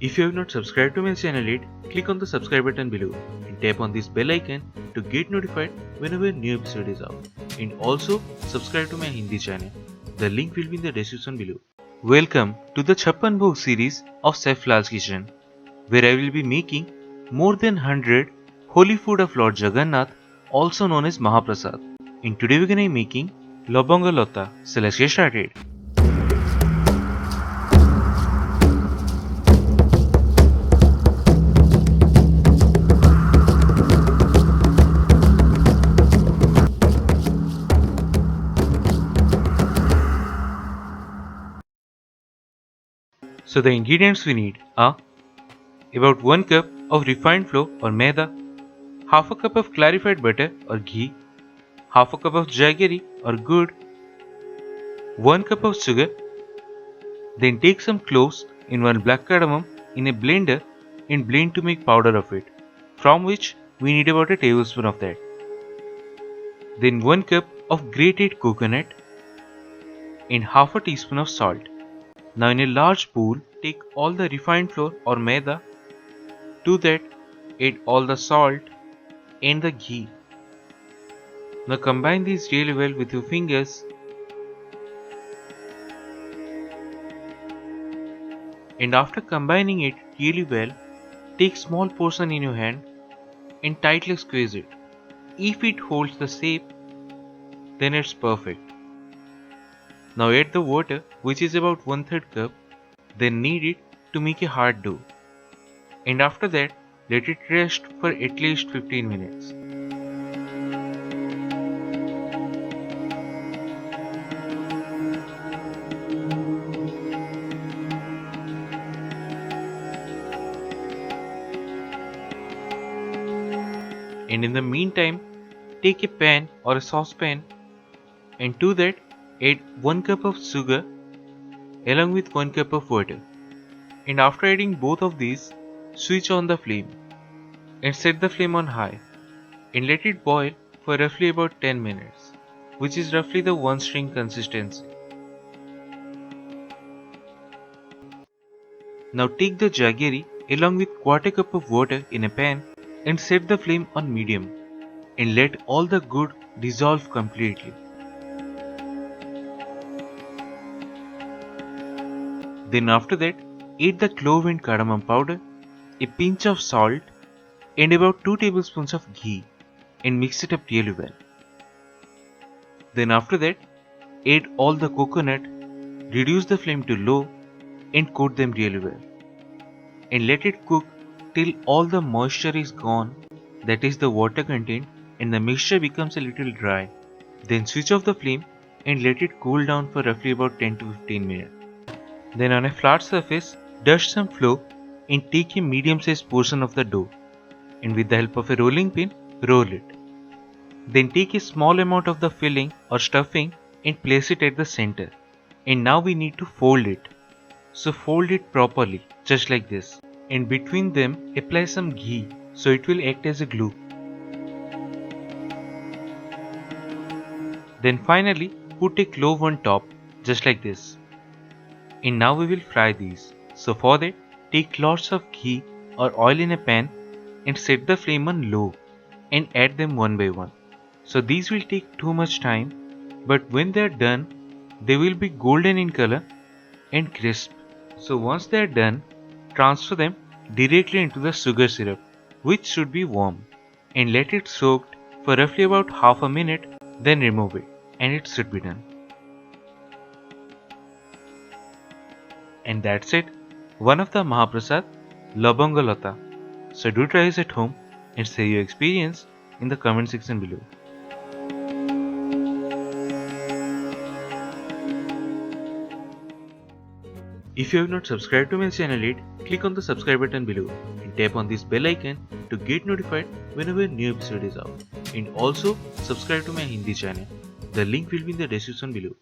If you have not subscribed to my channel yet, click on the subscribe button below and tap on this bell icon to get notified whenever a new episode is out. And also subscribe to my Hindi channel. The link will be in the description below. Welcome to the CHAPPAN BHOG series of Chef Lall's kitchen, where I will be making more than 100 holy food of Lord Jagannath, also known as Mahaprasad. And today we're gonna be making LABANGA LATA. So let's get started. So the ingredients we need are about 1 cup of refined flour or maida, half a cup of clarified butter or ghee, half a cup of jaggery or gur, 1 cup of sugar. Then take some cloves in 1 black cardamom in a blender and blend to make powder of it, from which we need about a tablespoon of that. Then 1 cup of grated coconut and half a teaspoon of salt. Now in a large bowl, take all the refined flour or maida. To that, add all the salt and the ghee. Now combine these really well with your fingers. And after combining it really well, take small portion in your hand and tightly squeeze it. If it holds the shape, then it's perfect. Now add the water, which is about 1/3 cup, then knead it to make a hard dough. And after that, let it rest for at least 15 minutes. And in the meantime, take a pan or a saucepan and to that add 1 cup of sugar along with 1 cup of water. And after adding both of these, switch on the flame and set the flame on high and let it boil for roughly about 10 minutes, which is roughly the 1 string consistency. Now take the jaggery along with 1/4 cup of water in a pan and set the flame on medium and let all the gur dissolve completely. Then after that, add the clove and cardamom powder, a pinch of salt and about 2 tablespoons of ghee and mix it up really well. Then after that, add all the coconut, reduce the flame to low and coat them really well. And let it cook till all the moisture is gone, that is the water content, and the mixture becomes a little dry. Then switch off the flame and let it cool down for roughly about 10 to 15 minutes. Then on a flat surface, dust some flour and take a medium sized portion of the dough and with the help of a rolling pin, roll it. Then take a small amount of the filling or stuffing and place it at the center. And now we need to fold it. So fold it properly, just like this. And between them, apply some ghee so it will act as a glue. Then finally, put a clove on top, just like this. And now we will fry these. So for that, take lots of ghee or oil in a pan and set the flame on low and add them one by one. So these will take too much time, but when they are done, they will be golden in color and crisp. So once they are done, transfer them directly into the sugar syrup, which should be warm, and let it soak for roughly about half a minute, then remove it and it should be done. And that's it, one of the Mahaprasad, LABANGA LATA. So do try this at home and share your experience in the comment section below. If you have not subscribed to my channel yet, click on the subscribe button below and tap on this bell icon to get notified whenever a new episode is out. And also subscribe to my Hindi channel. The link will be in the description below.